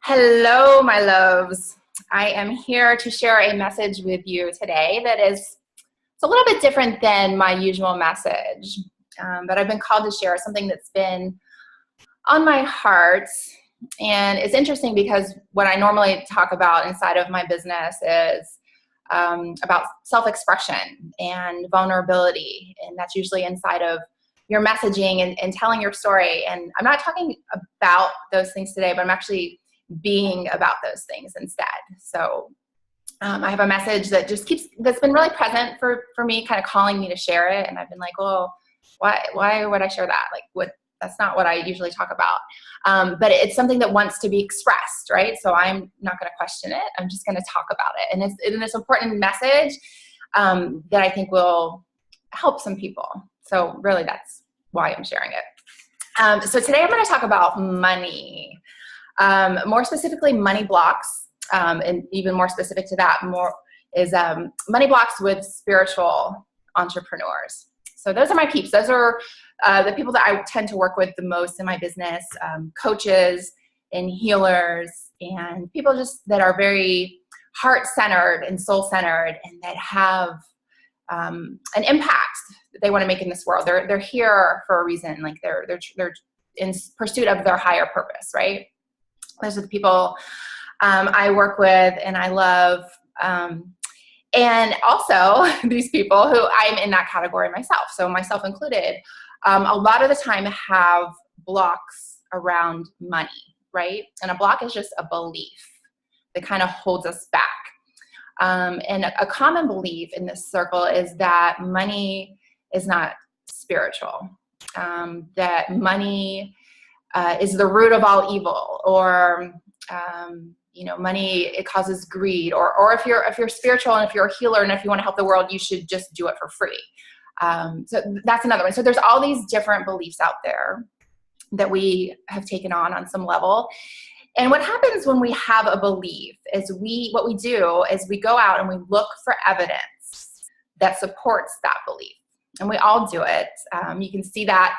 Hello, my loves. I am here to share a message with you today that is it's a little bit different than my usual message, but I've been called to share something that's been on my heart. And it's interesting because what I normally talk about inside of my business is about self-expression and vulnerability, and that's usually inside of your messaging and telling your story. And I'm not talking about those things today, but I'm actually being about those things instead. So I have a message that that's been really present for me, kind of calling me to share it. And I've been like, well, why would I share that? That's not what I usually talk about. But it's something that wants to be expressed, right? So I'm not going to question it. I'm just going to talk about it. And it's an important message that I think will help some people. So really that's why I'm sharing it. So today I'm going to talk about money. More specifically, money blocks, and even more specific to that, is money blocks with spiritual entrepreneurs. So those are my peeps. Those are the people that I tend to work with the most in my business, coaches and healers and people just that are very heart-centered and soul-centered and that have an impact that they want to make in this world. They're here for a reason. Like they're in pursuit of their higher purpose, right? Those are the people I work with and I love. And also these people who I'm in that category myself, so myself included, a lot of the time have blocks around money, right? And a block is just a belief that kind of holds us back. And a common belief in this circle is that money is not spiritual, that money is the root of all evil, or money, it causes greed, or if you're spiritual and if you're a healer and if you want to help the world, you should just do it for free. So that's another one. So there's all these different beliefs out there that we have taken on some level. And what happens when we have a belief is what we do is we go out and we look for evidence that supports that belief. And we all do it. You can see that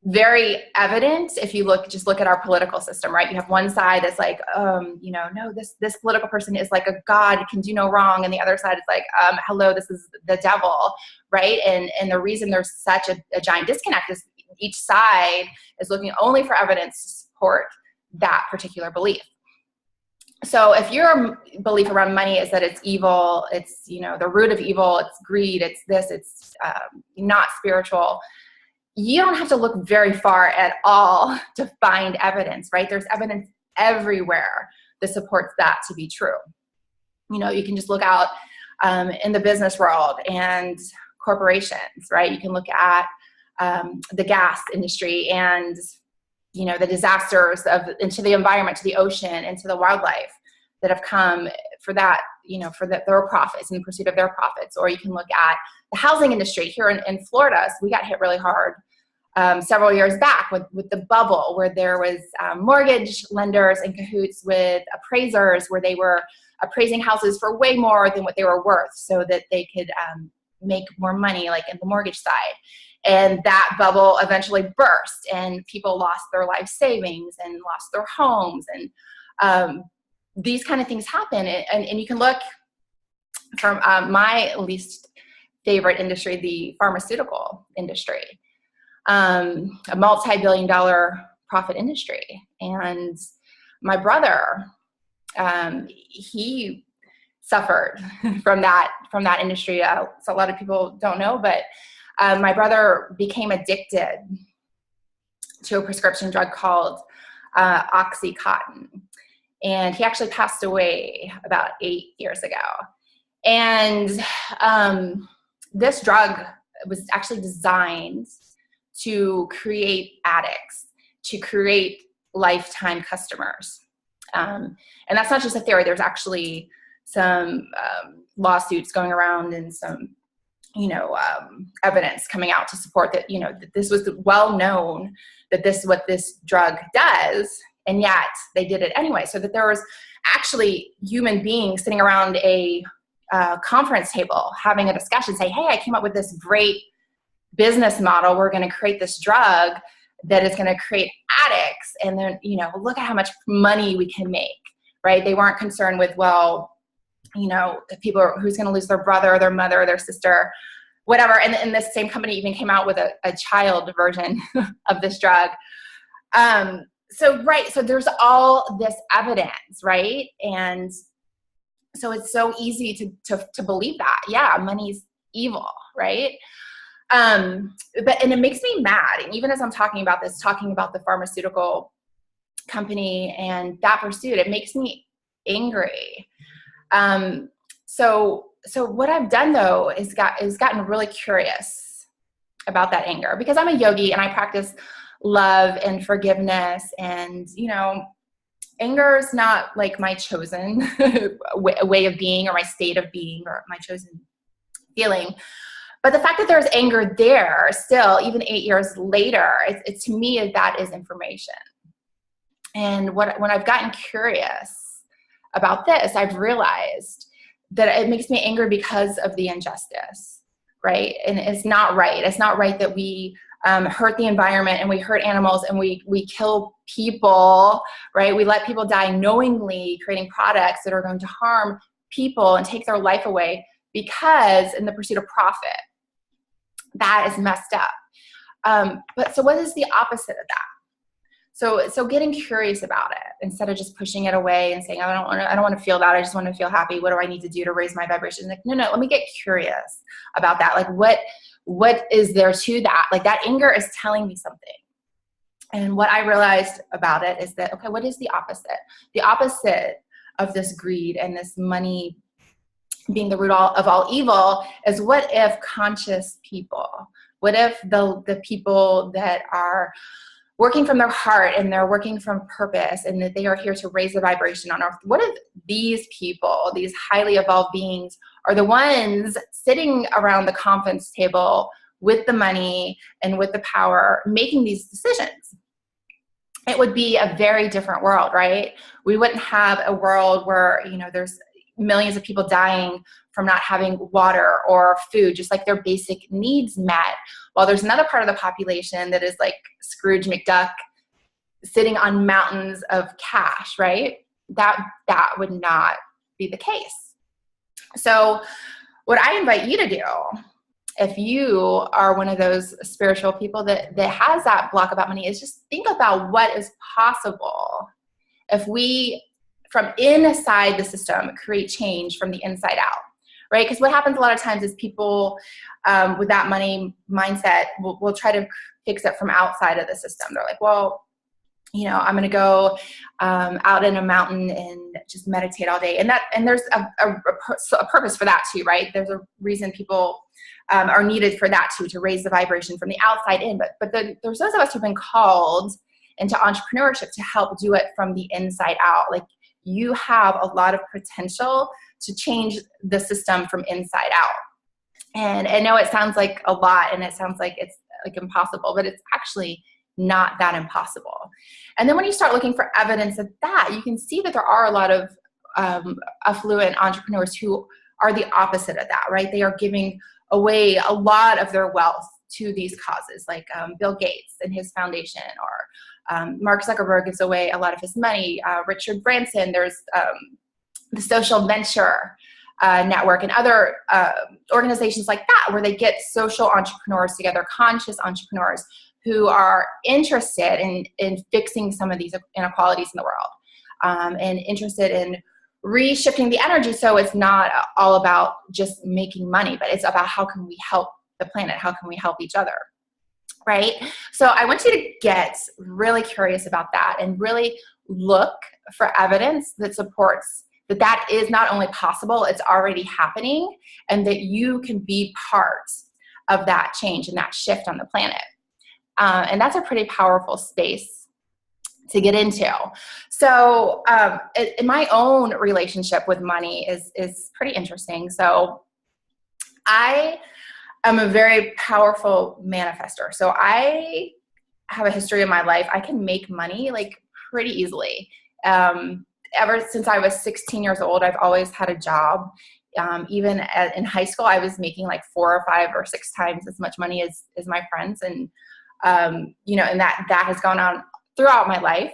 very evident if you just look at our political system, right? You have one side that's like, no, this political person is like a god, can do no wrong, and the other side is like, hello, this is the devil, right? And the reason there's such a giant disconnect is each side is looking only for evidence to support that particular belief. So if your belief around money is that it's evil, it's the root of evil, it's greed, it's this, it's not spiritual, you don't have to look very far at all to find evidence, right? There's evidence everywhere that supports that to be true. You can just look out in the business world and corporations, right? You can look at the gas industry and the disasters into the environment, to the ocean, into the wildlife that have come for that, for their profits, in pursuit of their profits. Or you can look at the housing industry here in Florida. So we got hit really hard several years back with the bubble, where there was mortgage lenders in cahoots with appraisers, where they were appraising houses for way more than what they were worth so that they could make more money, like in the mortgage side. And that bubble eventually burst and people lost their life savings and lost their homes. And these kind of things happen. And you can look from my least favorite industry, the pharmaceutical industry, a multi-billion-dollar profit industry. And my brother, he suffered from that industry. So a lot of people don't know, but my brother became addicted to a prescription drug called Oxycontin. And he actually passed away about 8 years ago. And this drug was actually designed to create addicts, to create lifetime customers. And that's not just a theory. There's actually some lawsuits going around and some evidence coming out to support that, that this was well known, that this is what this drug does, and yet they did it anyway. So that there was actually human beings sitting around a conference table having a discussion, say, hey, I came up with this great business model. We're going to create this drug that is going to create addicts, and then, look at how much money we can make, right? They weren't concerned with, well, the people who's going to lose their brother or their mother or their sister, whatever. And this same company even came out with a child version of this drug. So there's all this evidence, right? And so it's so easy to believe that, yeah, money's evil, right? And it makes me mad. And even as I'm talking about the pharmaceutical company and that pursuit, it makes me angry. So what I've done though is gotten really curious about that anger, because I'm a yogi and I practice love and forgiveness, and anger is not like my chosen way of being or my state of being or my chosen feeling. But the fact that there's anger there still, even 8 years later, it's to me, that is information. And when I've gotten curious about this, I've realized that it makes me angry because of the injustice, right? And it's not right. It's not right that we hurt the environment and we hurt animals and we kill people, right? We let people die knowingly, creating products that are going to harm people and take their life away because in the pursuit of profit. That is messed up. But so what is the opposite of that? So getting curious about it instead of just pushing it away and saying, I don't want to feel that. I just want to feel happy. What do I need to do to raise my vibration? Like, no, let me get curious about that. Like what is there to that? Like that anger is telling me something. And what I realized about it is that, okay, what is the opposite? The opposite of this greed and this money being the root of all evil is, what if conscious people, what if the people that are working from their heart and they're working from purpose and that they are here to raise the vibration on earth, what if these people, these highly evolved beings, are the ones sitting around the conference table with the money and with the power making these decisions? It would be a very different world, right? We wouldn't have a world where, there's millions of people dying from not having water or food, just like their basic needs met, while there's another part of the population that is like Scrooge McDuck sitting on mountains of cash, right? That would not be the case. So what I invite you to do, if you are one of those spiritual people that has that block about money, is just think about what is possible if we, from inside the system, create change from the inside out, right? Because what happens a lot of times is people with that money mindset will try to fix it from outside of the system. They're like, well, I'm going to go out in a mountain and just meditate all day. And there's a purpose for that too, right? There's a reason people are needed for that too, to raise the vibration from the outside in. But there's those of us who've been called into entrepreneurship to help do it from the inside out. Like, you have a lot of potential to change the system from inside out. And I know it sounds like a lot and it sounds like it's like impossible, but it's actually not that impossible. And then when you start looking for evidence of that, you can see that there are a lot of affluent entrepreneurs who are the opposite of that, right? They are giving away a lot of their wealth to these causes, like Bill Gates and his foundation, or Mark Zuckerberg gives away a lot of his money. Richard Branson, there's the Social Venture Network and other organizations like that, where they get social entrepreneurs together, conscious entrepreneurs who are interested in fixing some of these inequalities in the world, and interested in reshifting the energy. So it's not all about just making money, but it's about how can we help the planet? How can we help each other? Right? So I want you to get really curious about that and really look for evidence that supports that is not only possible, it's already happening, and that you can be part of that change and that shift on the planet. And that's a pretty powerful space to get into. So in my own relationship with money is pretty interesting. So I'm a very powerful manifester. So I have a history in my life. I can make money like pretty easily. Ever since I was 16 years old, I've always had a job. Even in high school, I was making like 4 or 5 or 6 times as much money as my friends. And, and that has gone on throughout my life.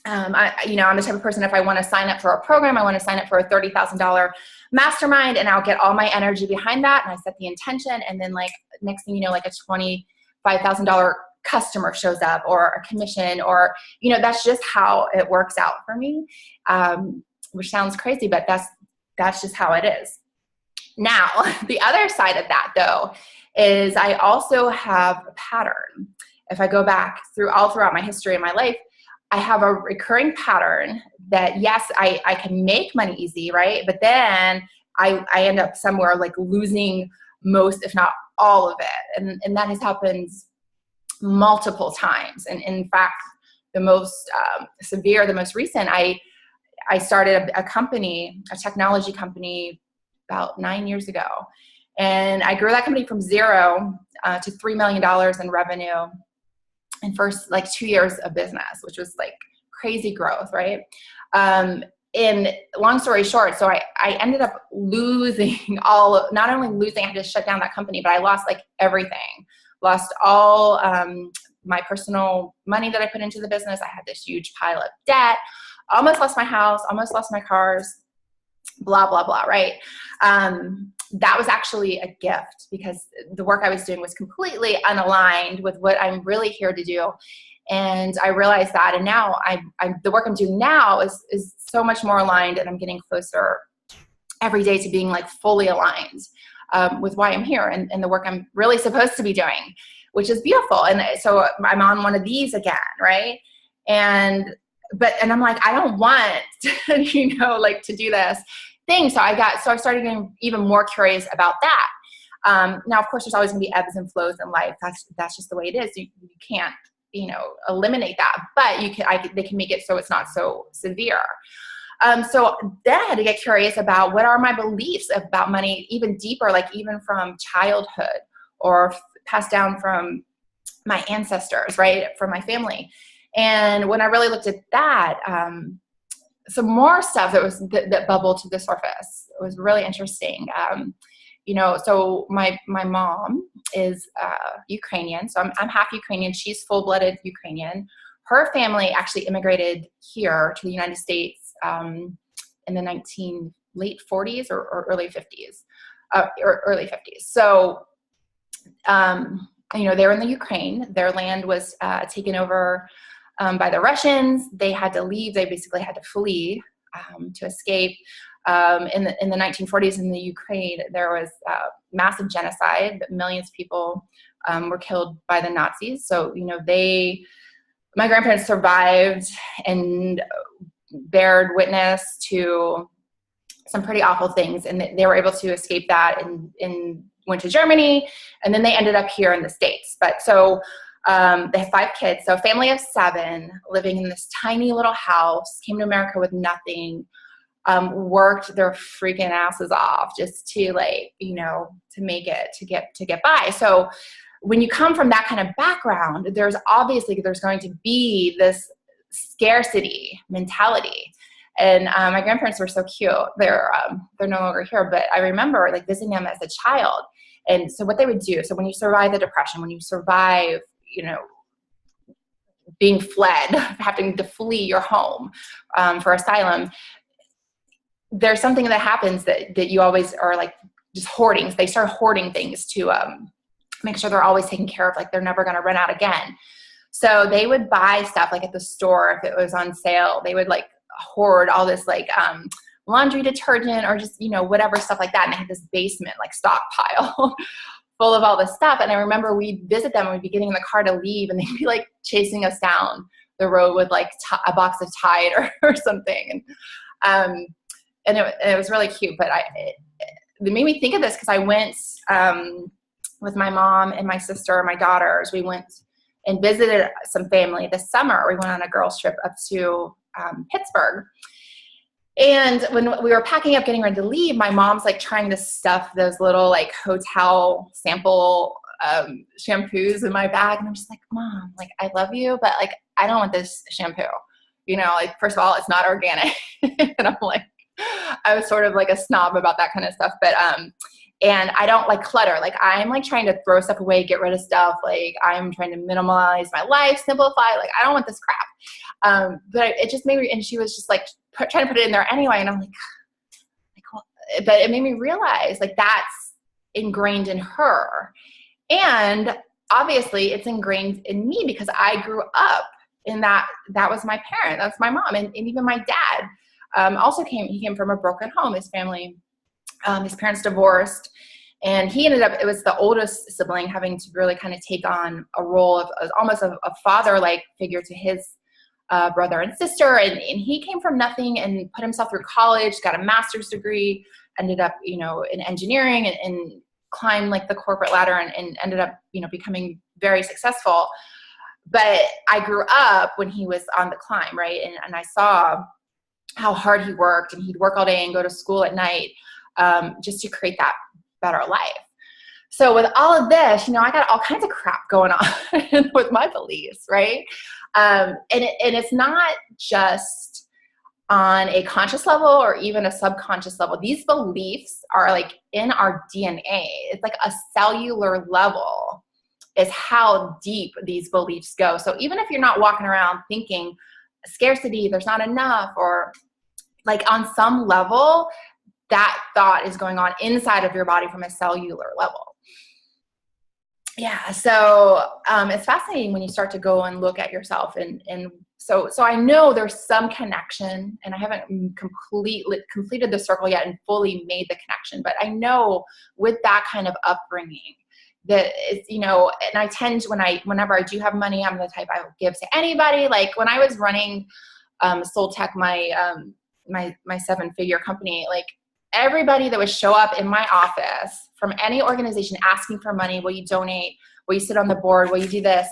I'm the type of person, if I want to sign up for a program, I want to sign up for a $30,000 mastermind, and I'll get all my energy behind that. And I set the intention. And then like next thing you know, like a $25,000 customer shows up, or a commission, or, that's just how it works out for me. Which sounds crazy, but that's just how it is. Now, the other side of that though, is I also have a pattern. If I go back throughout my history and my life, I have a recurring pattern that, yes, I can make money easy, right? But then I end up somewhere like losing most, if not all of it. And that has happened multiple times. And in fact, the most severe, the most recent, I started a company, a technology company about 9 years ago. And I grew that company from zero to $3 million in revenue in first like 2 years of business, which was like crazy growth, right? And long story short, so I ended up losing not only losing, I had to shut down that company, but I lost like everything. Lost all my personal money that I put into the business. I had this huge pile of debt, almost lost my house, almost lost my cars, blah, blah, blah, right? That was actually a gift, because the work I was doing was completely unaligned with what I'm really here to do. And I realized that, and now the work I'm doing now is so much more aligned, and I'm getting closer every day to being like fully aligned with why I'm here and the work I'm really supposed to be doing, which is beautiful. And so I'm on one of these again, right? And I'm like, I don't want to, like to do this thing. So I started getting even more curious about that. Now, of course, there's always going to be ebbs and flows in life. That's just the way it is. You can't, eliminate that, but they can make it so it's not so severe. So then I had to get curious about what are my beliefs about money even deeper, like even from childhood or passed down from my ancestors, right? From my family. And when I really looked at that, some more stuff that bubbled to the surface. It was really interesting. So my mom is Ukrainian, so I'm half Ukrainian. She's full-blooded Ukrainian. Her family actually immigrated here to the United States in the late 40s or early 50s, early 50s. So, they were in the Ukraine. Their land was taken over by the Russians. They had to leave. They basically had to flee to escape. In the 1940s in the Ukraine, there was massive genocide. Millions of people were killed by the Nazis. So, my grandparents survived and bared witness to some pretty awful things. And they were able to escape that and went to Germany. And then they ended up here in the States. But so they have 5 kids. So a family of 7 living in this tiny little house, came to America with nothing. Worked their freaking asses off just to to make it, to get by. So when you come from that kind of background, there's going to be this scarcity mentality. And my grandparents were so cute. They're no longer here, but I remember like visiting them as a child. And so what they would do, so when you survive the Depression, when you survive, being fled, having to flee your home for asylum, there's something that happens that you always are like just hoarding. They start hoarding things to make sure they're always taken care of, like they're never going to run out again. So they would buy stuff like at the store if it was on sale. They would like hoard all this like laundry detergent or just whatever stuff like that. And they had this basement like stockpile full of all this stuff. And I remember we'd visit them and we'd be getting in the car to leave, and they'd be like chasing us down the road with like a box of Tide or something. And it was really cute, but it made me think of this because I went with my mom and my sister and my daughters. We went and visited some family this summer. We went on a girls trip up to Pittsburgh. And when we were packing up, getting ready to leave, my mom's like trying to stuff those little like hotel sample shampoos in my bag. And I'm just like, Mom, like, I love you, but like, I don't want this shampoo. Like, first of all, it's not organic. And I'm like, I was sort of like a snob about that kind of stuff. But And I don't like clutter. Like I'm like trying to throw stuff away, get rid of stuff. Like I'm trying to minimize my life, simplify. Like I don't want this crap. But it just made me, and she was just like trying to put it in there anyway. And I'm like, well, but it made me realize like that's ingrained in her. And obviously it's ingrained in me because I grew up in that was my parent, that's my mom. And even my dad also he came from a broken home. His family, his parents divorced, and he ended up, it was the oldest sibling, having to really kind of take on a role of almost a father-like figure to his brother and sister. And he came from nothing and put himself through college, got a master's degree, ended up, in engineering and climbed like the corporate ladder and ended up, becoming very successful. But I grew up when he was on the climb, right? And I saw how hard he worked, and he'd work all day and go to school at night just to create that better life. So with all of this, I got all kinds of crap going on with my beliefs, right? And it's not just on a conscious level or even a subconscious level. These beliefs are like in our DNA. It's like a cellular level is how deep these beliefs go. So even if you're not walking around thinking scarcity, there's not enough, or like on some level, that thought is going on inside of your body from a cellular level. Yeah, so it's fascinating when you start to go and look at yourself, and so I know there's some connection, and I haven't completed the circle yet and fully made the connection, but I know with that kind of upbringing that it's, and I tend, whenever I do have money, I'm the type I will give to anybody. Like when I was running Soul Tech, my 7-figure company, like everybody that would show up in my office from any organization asking for money, will you donate? Will you sit on the board? Will you do this?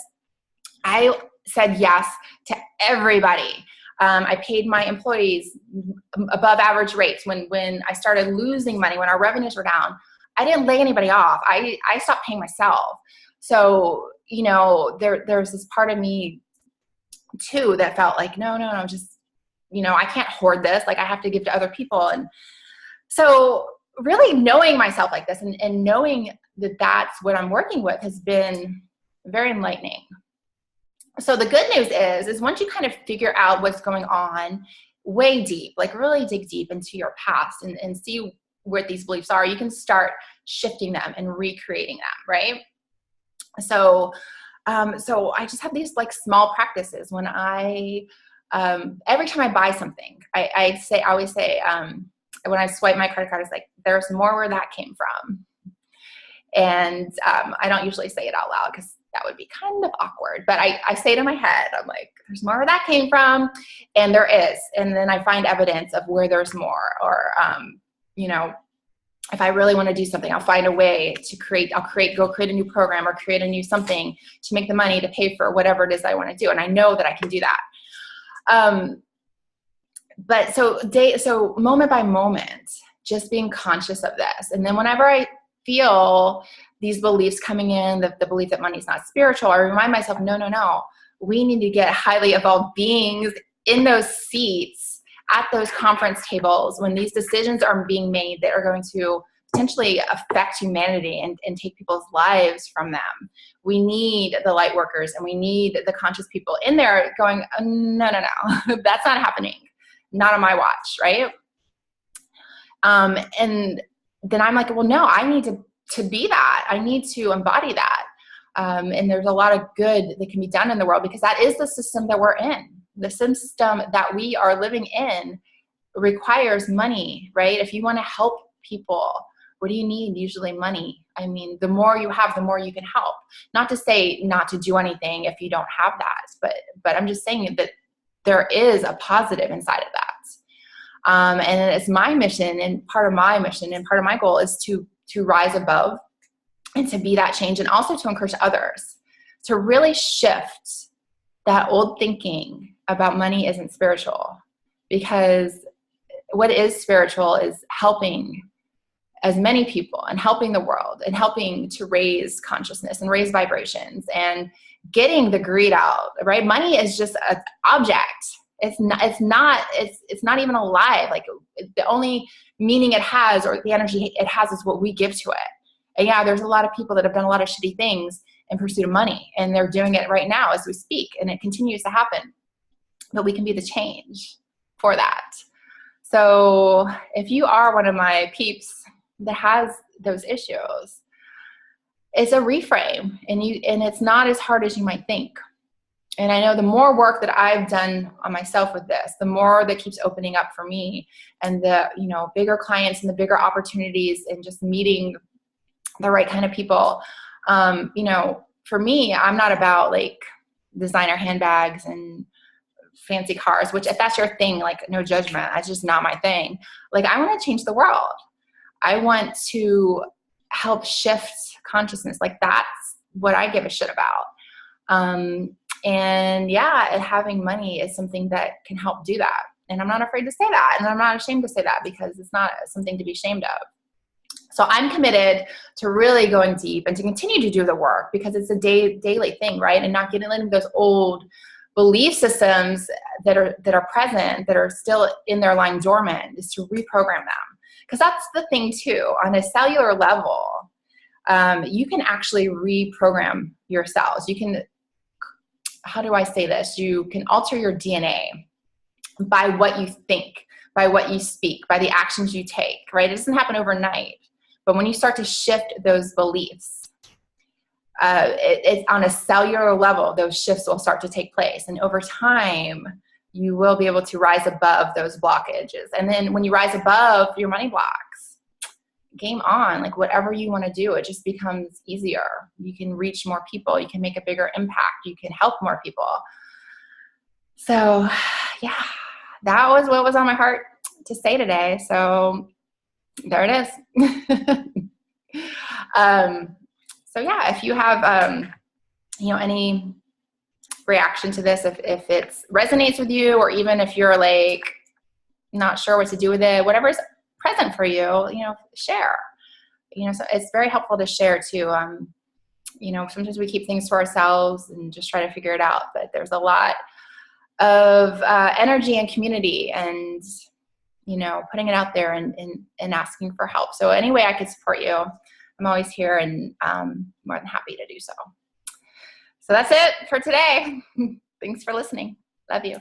I said yes to everybody. I paid my employees above average rates. When I started losing money, when our revenues were down, I didn't lay anybody off. I stopped paying myself. So, there's this part of me too that felt like, no, just, I can't hoard this. Like I have to give to other people. And so really knowing myself like this and knowing that that's what I'm working with has been very enlightening. So the good news is once you kind of figure out what's going on way deep, like really dig deep into your past and see what these beliefs are, you can start shifting them and recreating them, right? So I just have these like small practices when I, every time I buy something, I always say, when I swipe my credit card, it's like, there's more where that came from. And I don't usually say it out loud because that would be kind of awkward, but I say it in my head. I'm like, there's more where that came from. And there is. And then I find evidence of where there's more, or, if I really want to do something, I'll find a way to go create a new program or create a new something to make the money to pay for whatever it is I want to do. And I know that I can do that. But so moment by moment, just being conscious of this. And then whenever I feel these beliefs coming in, the belief that money is not spiritual, I remind myself, no, we need to get highly evolved beings in those seats at those conference tables when these decisions are being made that are going to potentially affect humanity and take people's lives from them. We need the light workers and we need the conscious people in there going, no, that's not happening. Not on my watch, right? And then I'm like, well, no, I need to be that. I need to embody that. And there's a lot of good that can be done in the world because that is the system that we're in. The system that we are living in requires money, right? If you want to help people, what do you need? Usually money. I mean, the more you have, the more you can help. Not to say not to do anything if you don't have that, but I'm just saying that there is a positive inside of that. And it's my mission, and part of my mission and part of my goal is to rise above and to be that change, and also to encourage others to really shift that old thinking about money isn't spiritual. Because what is spiritual is helping as many people and helping the world and helping to raise consciousness and raise vibrations and getting the greed out, right? Money is just an object. It's not even alive. Like, the only meaning it has, or the energy it has, is what we give to it. And yeah, there's a lot of people that have done a lot of shitty things in pursuit of money, and they're doing it right now as we speak, and it continues to happen. But we can be the change for that. So if you are one of my peeps that has those issues, it's a reframe, and it's not as hard as you might think. And I know the more work that I've done on myself with this, the more that keeps opening up for me, and the, bigger clients and the bigger opportunities, and just meeting the right kind of people. For me, I'm not about like designer handbags and fancy cars, which if that's your thing, like, no judgment. That's just not my thing. Like, I want to change the world. I want to help shift consciousness. Like, that's what I give a shit about. And yeah, having money is something that can help do that. And I'm not afraid to say that. And I'm not ashamed to say that, because it's not something to be ashamed of. So I'm committed to really going deep and to continue to do the work, because it's a daily thing, right? And not getting into those old belief systems that are present, that are still in there lying dormant, is to reprogram them. Because that's the thing too, on a cellular level, you can actually reprogram your cells. You can, how do I say this? You can alter your DNA by what you think, by what you speak, by the actions you take, right? It doesn't happen overnight. But when you start to shift those beliefs, it's on a cellular level, those shifts will start to take place. And over time, you will be able to rise above those blockages. And then when you rise above your money blocks, game on. Like, whatever you want to do, it just becomes easier. You can reach more people. You can make a bigger impact. You can help more people. So yeah, that was what was on my heart to say today. So there it is. So yeah, if you have, any reaction to this, if it resonates with you, or even if you're like not sure what to do with it, whatever's present for you, share. So it's very helpful to share too. Sometimes we keep things to ourselves and just try to figure it out, but there's a lot of energy and community, and putting it out there and asking for help. So any way I could support you, I'm always here, and more than happy to do so. So that's it for today. Thanks for listening. Love you.